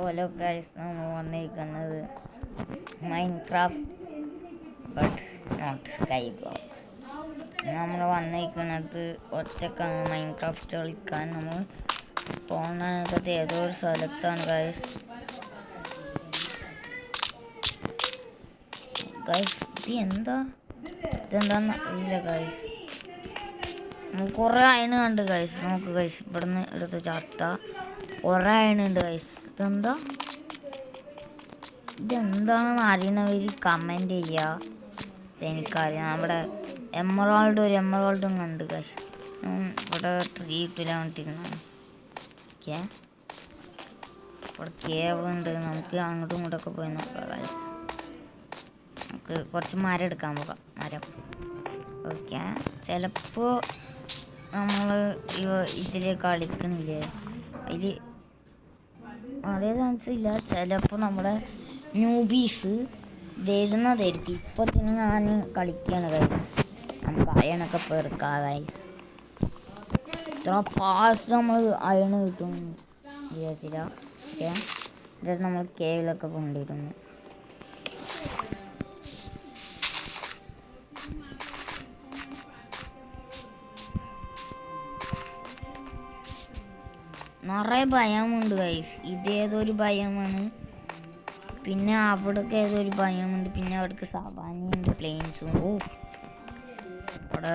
Hello guys, നമ്മൾ വന്നിരിക്കുന്നത് Minecraft but not sky block. നമ്മൾ വന്നിരിക്കുന്നത് ഒറ്റക്കാണ് മൈൻക്രാഫ്റ്റ് കളിക്കാൻ. നമ്മൾ സ്പോണായത് ഏതോ ഒരു സ്ഥലത്താണ് ഗൈസ്. ഇതെന്താന്ന് അറിയില്ല ഗൈസ്. കുറേ അയണ് കണ്ട് ഗൈസ്. നോക്ക് ഗൈസ്, ഇവിടുന്ന് എടുത്ത് ചാർത്ത കുറേ അയണുണ്ട് ഗൈസ്. ഇതെന്താണെന്ന് അറിയണവർ കമൻറ്റ് ചെയ്യുക. ഇതെനിക്കറിയാം. നമ്മുടെ എമറാൾഡും കണ്ട് ഗൈസ്. ഇവിടെ ട്രീ ഇട്ടില്ല വേണ്ടിയിരുന്നാണ്. ഓക്കെ, ഇവിടെ കേവ് ഉണ്ട്. നമുക്ക് അങ്ങോട്ടും ഇങ്ങോട്ടൊക്കെ പോയി നോക്കാം ഗൈസ്. നമുക്ക് കുറച്ച് മരം എടുക്കാൻ പോകാം. മരം ഓക്കെ. ചിലപ്പോൾ നമ്മൾ ഇതിൽ കളിക്കണില്ലേ, അതിൽ അതേ ചാൻസ് ഇല്ല. ചിലപ്പോൾ നമ്മുടെ ന്യൂബീസ് വരുന്നതായിരിക്കും. ഇപ്പോൾ തന്നെ ഞാൻ കളിക്കുകയാണ് ഗൈസ്. നമുക്ക് അയണൊക്കെ പെറുക്കാം ഗൈസ്. ഇത്ര ഫാസ്റ്റ് നമ്മൾ അയണ് കിട്ടും വിചാരിച്ചില്ല. ഓക്കെ, എന്നിട്ട് നമ്മൾ കേവിലൊക്കെ കൊണ്ടിരുന്നു. നിറയെ ഭയമുണ്ട് ഗൈസ്. ഇതേതൊരു ഭയമാണ്. പിന്നെ അവിടേക്ക് ഏതൊരു ഭയമുണ്ട്. പിന്നെ അവിടേക്ക് സവാനിയുണ്ട്, പ്ലെയിൻസും. അവിടെ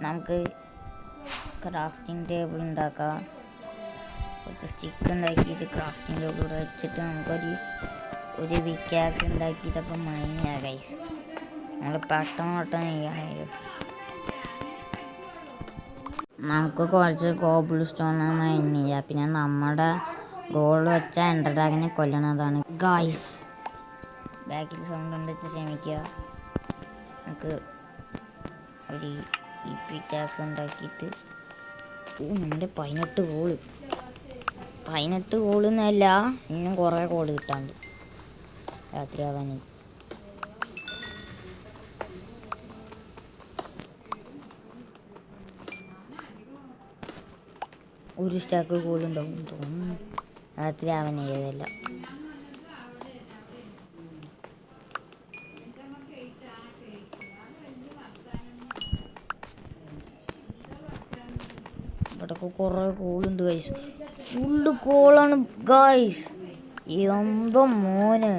നമുക്ക് ക്രാഫ്റ്റിംഗ് ടേബിൾ ഉണ്ടാക്കാം. കുറച്ച് സ്റ്റിക്ക് ഉണ്ടാക്കിയിട്ട് ക്രാഫ്റ്റിംഗ് ടേബിൾ വെച്ചിട്ട് നമുക്കൊരു വിക്കാക്സ് ഉണ്ടാക്കി ഇതൊക്കെ മൈൻ ചെയ്യാം ഗൈസ്. നമ്മൾ പെട്ടെന്ന് ചെയ്യാം. നമുക്ക് കുറച്ച് കോബിൾ സ്റ്റോൺ മൈൻ ചെയ്യാം. പിന്നെ നമ്മുടെ ഗോൾ വെച്ച എൻഡർ ഡ്രാഗനെ കൊല്ലണതാണ് ഗൈസ്. ബാക്കിൽ സൗണ്ട് ഉണ്ട്, ക്ഷമിക്കുക. നമുക്ക് ഒരു പിക്കാക്സ് ഉണ്ടാക്കിയിട്ട് നമ്മുടെ 18 ഗോൾ എന്നല്ല, ഇന്നും കുറേ ഗോൾ കിട്ടാണ്ട് രാത്രിയാവാൻ. ഒരു സ്റ്റാക്ക് ഗോളുണ്ടാവും തോന്നുന്നു. രാത്രി അവൻ ചെയ്തല്ല. ഇവിടൊക്കെ കുറേ കോളുണ്ട് ഗൈസ്. ഫുള്ള് കോളാണ് ഗൈസ്. എന്തോ മോന്,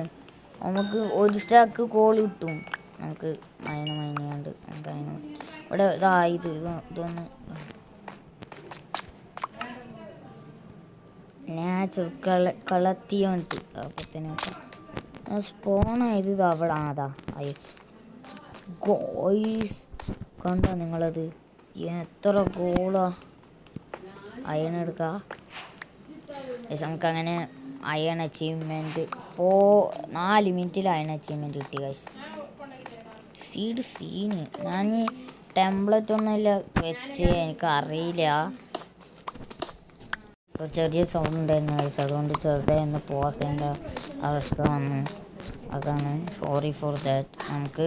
നമുക്ക് ഒരു സ്റ്റാക്ക് കോൾ കിട്ടും. നമുക്ക് മൈനയാണ്ട് നമുക്ക് അതിന് ഇവിടെ ഇതൊന്ന് നാച്ചുറൽ കളത്തിയുണ്ട്. അപ്പോൾ തന്നെ സ്പോണായത് അവിടെ അയ്യോ ഗോയ്സ്, കണ്ടോ നിങ്ങളത്? എത്ര ഗോളാ അയൺ എടുക്കുക. നമുക്കങ്ങനെ അയൺ അച്ചീവ്മെൻറ്റ് 4 മിനിറ്റിൽ അയൺ അച്ചീവ്മെൻറ്റ് കിട്ടി ഗൈസ്. സീന് ഞാൻ ടെംപ്ലേറ്റ് ഒന്നുമില്ല വെച്ച്, എനിക്കറിയില്ല. ചെറിയ സൗണ്ട് ഉണ്ടായിരുന്നു ഗൈസ്, അതുകൊണ്ട് ചെറുതായി ഒന്ന് പോകേണ്ട അവസ്ഥ വന്നു. അതാണ് സോറി ഫോർ ദാറ്റ്. നമുക്ക്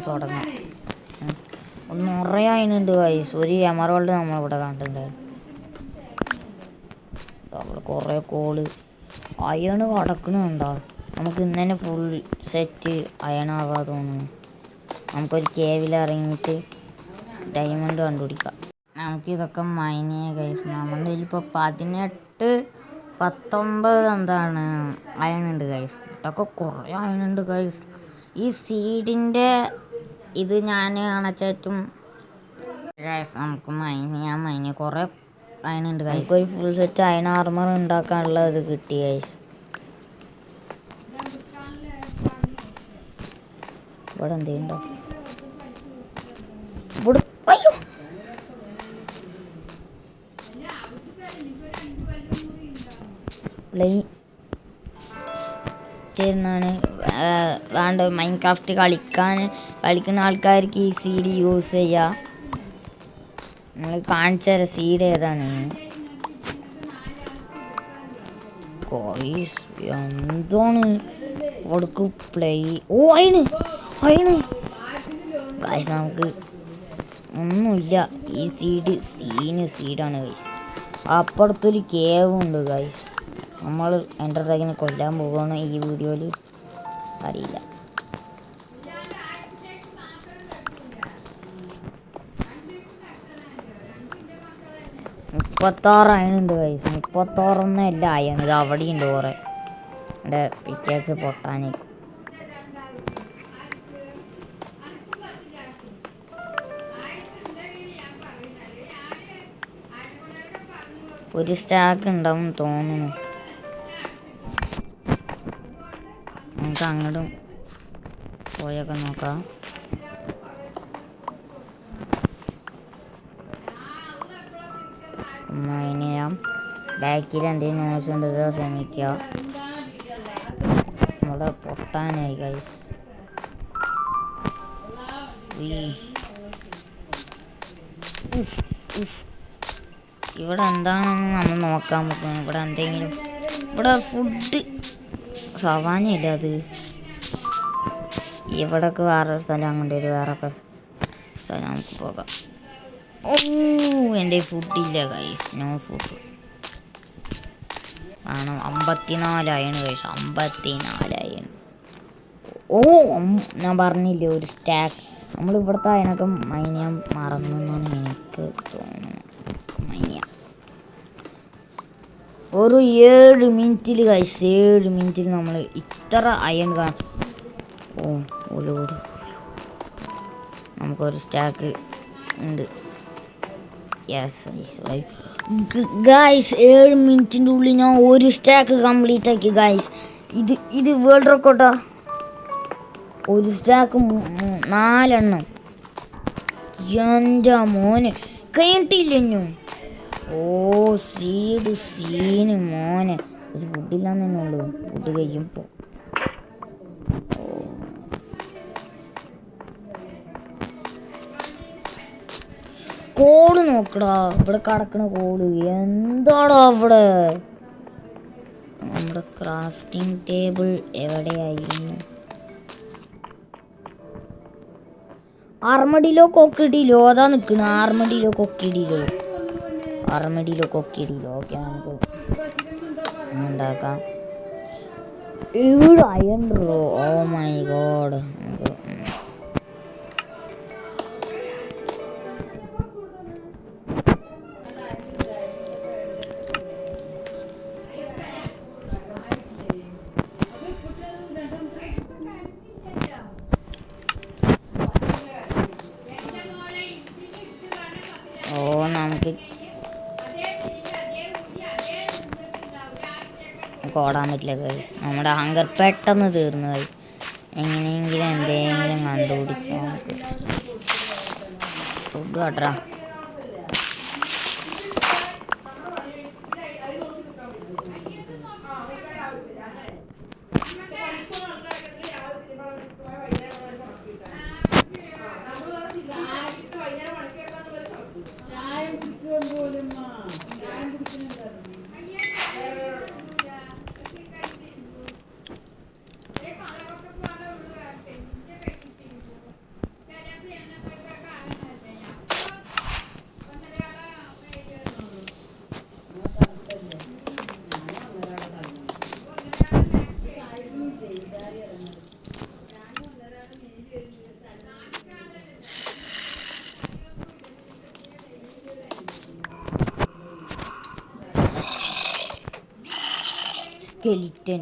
തുടങ്ങാം. നിറയെ അതിനുണ്ട് ഗൈസ്. ഒരു എമറാൾഡ് നമ്മളിവിടെ കണ്ടിട്ടുണ്ടായിരുന്നു. അവിടെ കുറേ കോള് അയണ് കിടക്കണുണ്ടോ. നമുക്ക് ഇന്ന് തന്നെ ഫുൾ സെറ്റ് അയണാകാൻ തോന്നുന്നു. നമുക്കൊരു കേവിൽ ഇറങ്ങിയിട്ട് ഡയമണ്ട് കണ്ടുപിടിക്കാം. നമുക്കിതൊക്കെ മൈൻ ചെയ്യാം ഗൈസ്. നമ്മുടെ കയ്യിൽ ഇപ്പോൾ 18-19 എന്താണ് അയണുണ്ട് ഗൈസ്. ഇതൊക്കെ കുറേ അയണുണ്ട് ഗൈസ്. ഈ സീഡിൻ്റെ ഇത് ഞാൻ അണച്ചേറ്റും ഗൈസ്. നമുക്ക് മൈൻ കുറേ അയണുണ്ട് ഗൈസ്. ഒരു ഫുൾ സെറ്റ് അയൺ ആർമർ ഉണ്ടാക്കാനുള്ള ഇത് കിട്ടി ഗൈസ്. ഇവിടെ എന്തുണ്ടോ ഇവിടെ? അയ്യോ, ചേരുന്നതാണ് വേണ്ട. മൈൻക്രാഫ്റ്റ് കളിക്കുന്ന ആൾക്കാർക്ക് ഈ സീഡ് യൂസ് ചെയ്യാം. നമ്മൾ കാണിച്ചു തരാം സീഡ് ഏതാണ്. എന്താണ് കൊടുക്ക് പ്ലേ. Iron guys. നമുക്ക് ഒന്നുമില്ല. ഈ സീഡാണ് ഗൈസ്. അപ്പുറത്തൊരു കേവ് ഉണ്ട് ഗൈസ്. നമ്മൾ എൻ്റർ ഡ്രാഗനെ കൊല്ലാൻ പോവുകയാണ് ഈ വീഡിയോയിൽ. അറിയില്ല. മുപ്പത്താറ് അയണുണ്ട് ഗൈസ്. 36 അയൺ. ഇത് അവിടെയുണ്ട് കുറേ. എൻ്റെ പിക്കാച്ച് പൊട്ടാൻ. ഒരു സ്റ്റാക്ക് ഉണ്ടാവും തോന്നുന്നു. നമുക്ക് അങ്ങോട്ടും പോയൊക്കെ നോക്കാം. മൈൻ ചെയ്യാം. ബാക്കിൽ എന്തെങ്കിലും ന്യൂസ് ഉണ്ടെങ്കിൽ ശ്രമിക്കുക. നമ്മുടെ പൊട്ടാനായി ഗൈസ്. ഇവിടെ എന്താണെന്ന് നമ്മൾ നോക്കാൻ പറ്റും. ഇവിടെ എന്തെങ്കിലും ഇവിടെ ഫുഡ് സവാനയില്ല. അത് ഇവിടൊക്കെ വേറെ സ്ഥലം. അങ്ങോട്ട് ഒരു വേറൊക്കെ സ്ഥലം നമുക്ക് പോകാം. ഓ എൻ്റെ ഫുഡില്ല ഗൈസ്. നോ ഫുഡ് ആണ്. 54 ഗൈസ്. 54. ഓ ഞാൻ പറഞ്ഞില്ലേ ഒരു സ്റ്റാക്ക്. നമ്മൾ ഇവിടുത്തെ അതിനൊക്കെ മൈൻ ചെയ്യാൻ മറന്നു എന്നാണ് എനിക്ക് തോന്നുന്നത്. മൈൻ ചെയ്യാം ഒരു 7 മിനിറ്റിൽ ഗൈസ്. 7 മിനിറ്റിൽ നമ്മൾ ഇത്ര അയൺ കാണാം. ഓ ഓലോട് നമുക്കൊരു സ്റ്റാക്ക് ഉണ്ട്. Yes guys. 7 മിനിറ്റിൻ്റെ ഉള്ളിൽ ഞാൻ ഒരു സ്റ്റാക്ക് കംപ്ലീറ്റ് ആക്കി ഗൈസ്. ഇത് വേൾഡ് റെക്കോർഡാ. ഒരു സ്റ്റാക്ക് 4 എണ്ണം. എൻ്റെ മോനെ കഴിഞ്ഞിട്ടില്ല ഇന്നും. ഓ സീന് മോനെ. പക്ഷെ ഫുഡില്ലാന്ന് തന്നെ ഉള്ളൂ. ഫുഡ് കഴിയുമ്പോൾ കോഡ് നോക്കടാ. ഇവിടെ കിടക്കണ കോഡ് എന്താടാ അവിടെ. നമ്മുടെ ക്രാഫ്റ്റിംഗ് ടേബിൾ എവിടെയായിരുന്നു? ആർമഡിലോ കൊക്കിടിലോ അതാ നിൽക്കണ. ആർമഡിലോ കൊക്കിടിലോ. ഓക്കെ നമുക്ക് ഉണ്ടാക്കാം. 7 iron ore. Oh my god. നമുക്ക് ഓടാൻ പറ്റില്ല ഗൈസ്. നമ്മുടെ ഹങ്കർ പെട്ടെന്ന് തീർന്നു പോയി. എങ്ങനെയെങ്കിലും എന്തെങ്കിലും കണ്ടുപിടിക്കാം നമുക്ക്. ഫുഡ് കാട്ടാ. skeleton.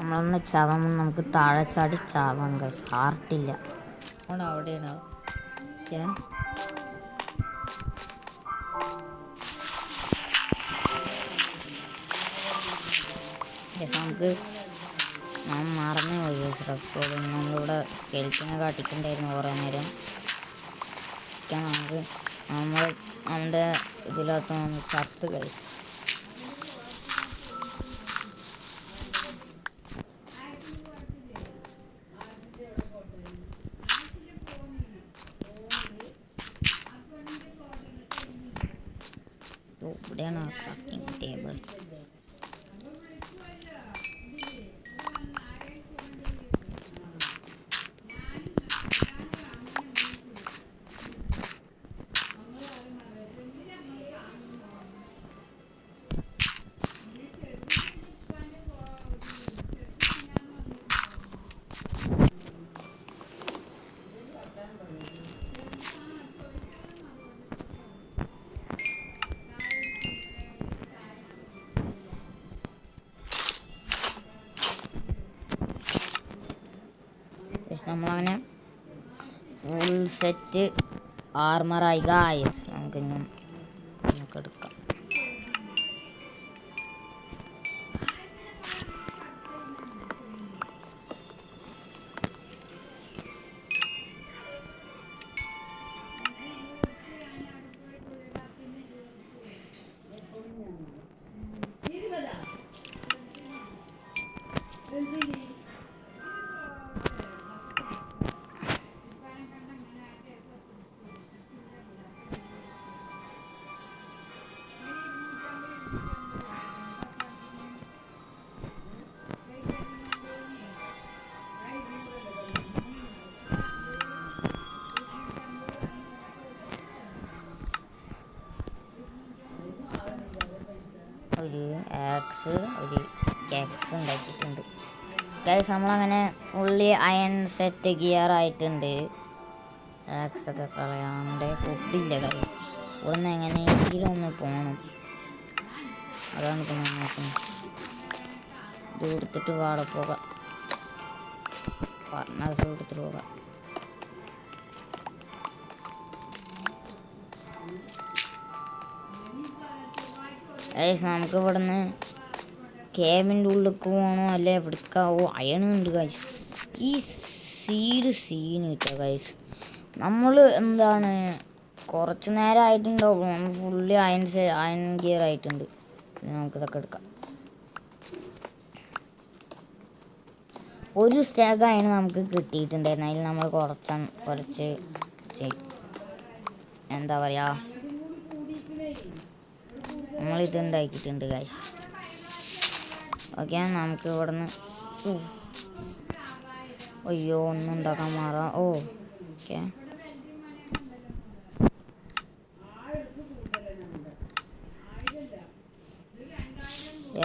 നമ്മളൊന്ന് ചാവുമ്പോൾ നമുക്ക് താഴെ ചാടി ചാവാൻ ഗൈസ്. ഹാർട്ടില്ല. അവിടെയാണോ നമുക്ക് മറന്നു പോയി ഗൈസ് റെക്കോർഡ്. നമ്മളിവിടെ സ്കെൽറ്റിനെ കാട്ടിട്ടുണ്ടായിരുന്നു കുറേ നേരം. നമുക്ക് നമ്മുടെ ഇതിലകത്ത് ചത്ത് ഗൈസ്. ഇവിടെയാണ് ക്രാഫ്റ്റിംഗ് ടേബിൾ. നമ്മളങ്ങനെ ഫുൾ സെറ്റ് ആർമറായി ഗായ്സ്. നമുക്ക് എടുക്കാം. ഒരു ആക്സ് ഒരു കേക്സ് ഉണ്ടാക്കിയിട്ടുണ്ട് ഗൈസ്. നമ്മളങ്ങനെ ഫുള്ളി അയൺ സെറ്റ് ഗിയർ ആയിട്ടുണ്ട്. ആക്സൊക്കെ കളയാണ്ട് ഫുഡില്ല ഗൈസ്. ഇവിടുന്ന് എങ്ങനെയെങ്കിലും ഒന്ന് പോകണം. അതാണ് ഇപ്പം ഞാൻ നോക്കുന്നത്. ഇത് കൊടുത്തിട്ട് വാടെ പോകാം. പാർട്ട്നേഴ്സ് കൊടുത്തിട്ട് പോകാം. ഗൈസ് നമുക്ക് ഇവിടുന്ന് കേവിൻ്റെ ഉള്ളിലേക്ക് പോകണോ അല്ലെ എവിടേക്കാവോ? അയണുണ്ട് ഗൈസ്. ഈ സീന് കിട്ടുക ഗൈസ്. നമ്മൾ എന്താണ് കുറച്ച് നേരം ആയിട്ടുണ്ടാവും. നമ്മൾ ഫുള്ളി അയൺ ഗിയർ ആയിട്ടുണ്ട്. നമുക്കിതൊക്കെ എടുക്കാം. ഒരു സ്റ്റാക്ക് അയൺ നമുക്ക് കിട്ടിയിട്ടുണ്ടായിരുന്നു. അതിൽ നമ്മൾ കുറച്ച് എന്താ പറയുക, നമ്മളിത് ഉണ്ടാക്കിയിട്ടുണ്ട് ഗൈസ്. ഓക്കെ നമുക്ക് ഇവിടുന്ന് അയ്യോ ഒന്നും ഉണ്ടാക്കാൻ മാറാം. ഓക്കെ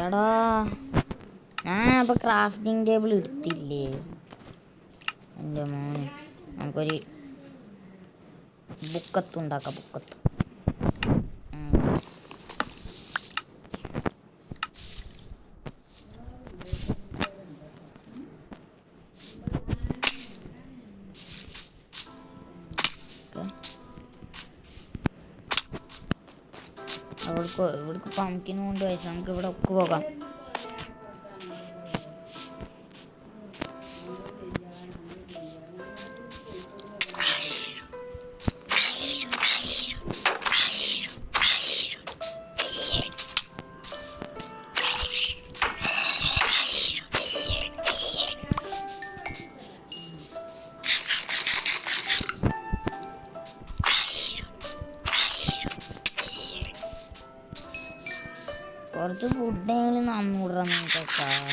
എടാ ഞാൻ അപ്പോൾ ക്രാഫ്റ്റിംഗ് ടേബിൾ എടുത്തില്ലേ എൻ്റെ മോനെ. നമുക്കൊരു ബുക്കത്ത് ഉണ്ടാക്കാം. ബുക്കത്ത് ഇവിടേക്ക് പമ്പിന് കൊണ്ട് വെച്ചാൽ നമുക്ക് ഇവിടെ ഒക്കെ പോകാം. കുറച്ച് ഫുഡെങ്കിലും നമ്മൂടാൻ നോക്കാം.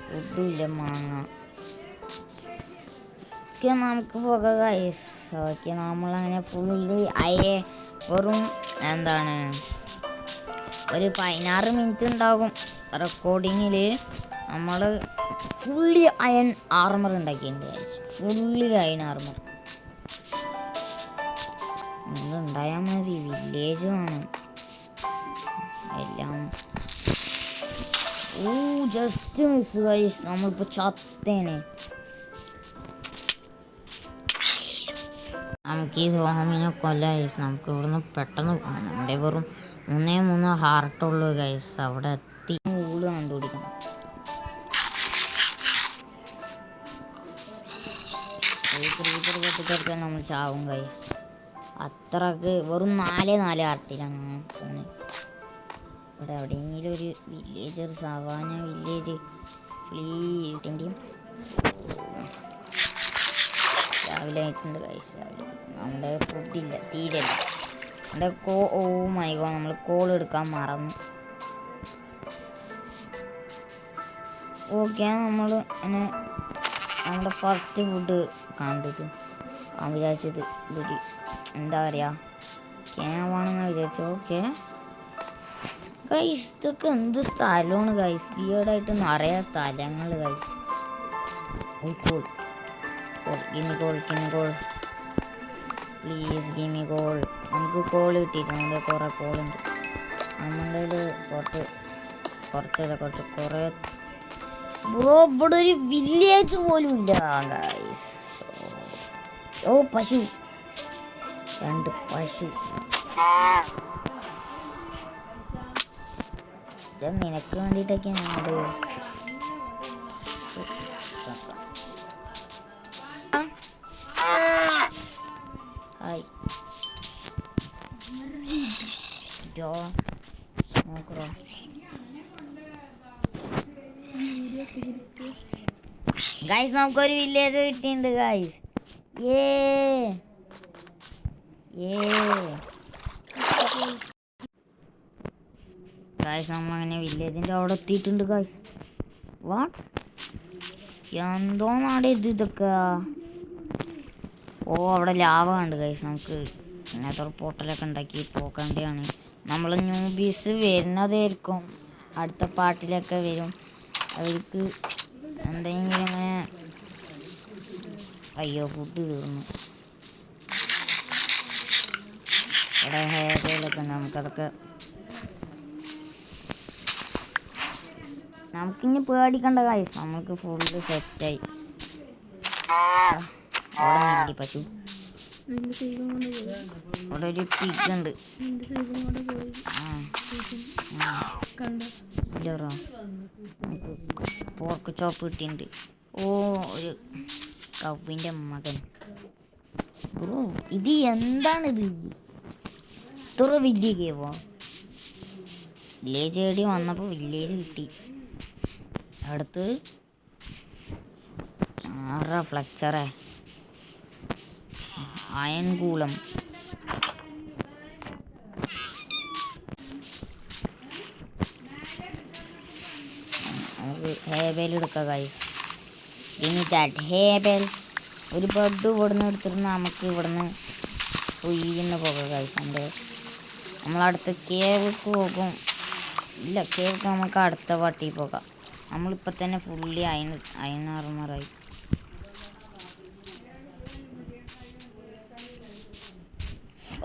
ഫുഡില്ല മാങ്ങ ഒക്കെ നമുക്ക് പോകാം ഗൈസ്. ഓക്കെ നമ്മളങ്ങനെ ഫുള്ളി വെറും എന്താണ് ഒരു 16 മിനിറ്റ് ഉണ്ടാകും റെക്കോർഡിങ്ങിൽ. നമ്മൾ ഫുള്ളി അയൺ ആർമർ ഉണ്ടാക്കിയിട്ടുണ്ട് ഗൈസ്. ഫുള്ളി അയൺ ആർമർ ഉണ്ടായാൽ മതി. വില്ലേജ് വേണം എല്ലാം. ജസ്റ്റ് ജസ്റ്റ് മിസ് ഗൈസ്, നമ്മളിപ്പോൾ ചത്തേനെ. നമുക്ക് ഈ സോമിനെ കൊല്ലാം ഗൈസ്. നമുക്ക് ഇവിടുന്ന് പെട്ടെന്ന് പോകണം. നമ്മുടെ വെറും 3 ഹാർട്ടുള്ളൂ ഗൈസ്. അവിടെ എത്തി ഊള് കണ്ടുപിടിക്കണം. ക്രീപ്പർ പൊട്ടിത്തെറിച്ചാൽ നമ്മൾ ചാവും ഗൈസ്. അത്രക്ക് വെറും 4 ഹാർട്ടിലാണ് പോകുന്നത്. ഇവിടെ എവിടെയെങ്കിലും ഒരു വില്ലേജ്, ഒരു സവാന വില്ലേജ് പ്ലീസ്. രാവിലെ ആയിട്ടുണ്ട് ഗൈസ്. രാവിലെ നമ്മുടെ ഫുഡില്ല, തീരല്ല. നമ്മുടെ ഓ മൈ ഗോഡ്, നമ്മൾ കോൾ എടുക്കാൻ മറന്നു. ഓക്കെ, നമ്മൾ അങ്ങനെ നമ്മുടെ ഫസ്റ്റ് ഫുഡ് കണ്ടിട്ട് വിചാരിച്ചത് ഒരു എന്താ പറയുക, ക്യാമ്പാണെന്ന് വിചാരിച്ചു. ഓക്കെ ഗൈസ്, ഇതൊക്കെ എന്ത് സ്ഥലമാണ് ഗൈസ്. വിയേർഡായിട്ട് നിറയെ സ്ഥലങ്ങൾ guys. Call gimme call please, gimme call. നമുക്ക് കോൾ കിട്ടിയിട്ട് നമ്മുടെ കുറേ കോളുണ്ട്. നമ്മളുടെ കുറേ ബ്രോ, ഇവിടെ ഒരു വില്ലേജ് പോലും ഇല്ല ഗൈസ്. ഓ പശു, 2 പശു. ഇത് നിനക്ക് വേണ്ടിയിട്ടൊക്കെയാണ് അത്. ഹായ് നോക്കറോ ഗൈസ്, നമുക്കൊരു വില്ലേജ് കിട്ടിയിട്ടുണ്ട് ഗൈസ്. ഗൈസ്, നമ്മളങ്ങനെ വില്ലേജിൻ്റെ അവിടെ എത്തിയിട്ടുണ്ട് ഗൈസ്. വാട്ട്, എന്തോ നാട് ഇതൊക്കെ. ഓ, അവിടെ ലാവ ഉണ്ട് ഗൈസ്. നമുക്ക് ഇങ്ങനത്തെ ഒരു പോർട്ടലൊക്കെ ഉണ്ടാക്കി പോക്കേണ്ടതാണ്. നമ്മൾ ന്യൂബീസ് വരുന്നതായിരിക്കും, അടുത്ത പാർട്ടിലൊക്കെ വരും. അവർക്ക് എന്തെങ്കിലും ഇങ്ങനെ, അയ്യോ ഫുഡ് തീർന്നു. ഇവിടെ ഹെയറിലൊക്കെ നമുക്കതൊക്കെ, നമുക്കിനി പേടിക്കണ്ട ഗൈസ്. നമുക്ക് ഫുള്ള് സെറ്റായി. അവിടെ പശു, അവിടെ ഒരു പിഗ് ഉണ്ട്. ഇല്ലറോ, നമുക്ക് പോർക്ക് ചോപ്പ് കിട്ടിയിട്ടുണ്ട്. ഓ, ഒരു കവിൻ്റെ മകൻ. ബ്രോ, ഇത് എന്താണിത്? ഇത്ര വലിയ കേവോ? വില്ലേജ് ഏടി വന്നപ്പോൾ വില്ലേജ് കിട്ടി. അടുത്ത് ഫ്ലക്ചറേ, അയൻകൂളം. നമുക്ക് ഹേബേൽ എടുക്കാം ഗൈസ്. ഇനി ഹേബേൽ ഒരു ബെഡ് ഇവിടുന്ന് എടുത്തിട്ട് നമുക്ക് ഇവിടുന്ന് സുയിന്ന് പോകാം ഗൈസ്. നമ്മളടുത്ത് കേവിക്ക് പോകും. ഇല്ല, കേവിക്ക് നമുക്ക് അടുത്ത വട്ടി പോകാം. നമ്മളിപ്പോൾ തന്നെ ഫുള്ളി അയനാറുമാറായി.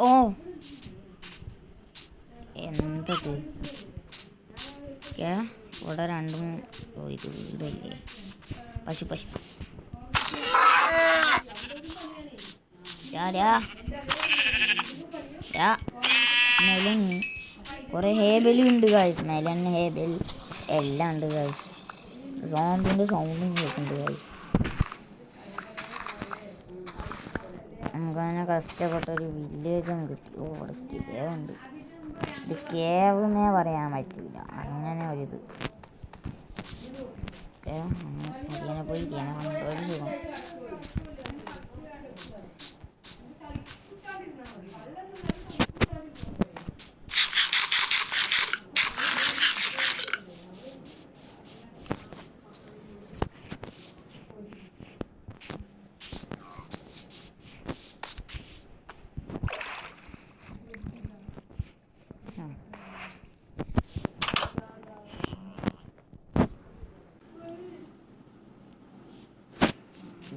ഓ, എന്തത്? ഇവിടെ 2-3 ഇത് വീടല്ലേ. പശു മെലന് കുറേ ഹേബലി ഉണ്ട് ഗൈസ്. മെലൻ, ഹേബൽ എല്ലാം ഉണ്ട് ഗൈസ്. സോമ്പിൻ്റെ സൗണ്ടും കേൾക്കുന്നുണ്ട് ഗൈസ്. നമുക്കങ്ങനെ കഷ്ടപ്പെട്ടൊരു വില്ലേജും കിട്ടി. ഓ, ഇവിടെ കേവുണ്ട്. ഇത് കേവ് എന്നേ പറയാൻ പറ്റില്ല, അങ്ങനെ ഒരിത്. അതിനെ പോയി ഒരു സുഖം.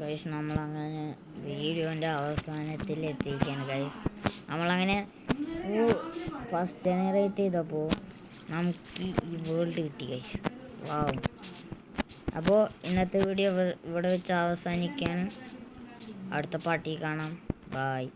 ഗൈസ്, നമ്മളങ്ങനെ വീഡിയോൻ്റെ അവസാനത്തിൽ എത്തിയിരിക്കുകയാണ് ഗൈസ്. നമ്മളങ്ങനെ ഫസ്റ്റ് ജനറേറ്റ് ചെയ്തപ്പോൾ നമുക്ക് ഈ വേൾഡ് കിട്ടി ഗൈസ്. വാവ്, അപ്പോൾ ഇന്നത്തെ വീഡിയോ ഇവിടെ വെച്ച് അവസാനിക്കാൻ അടുത്ത പാർട്ടി കാണാം. ബായ്.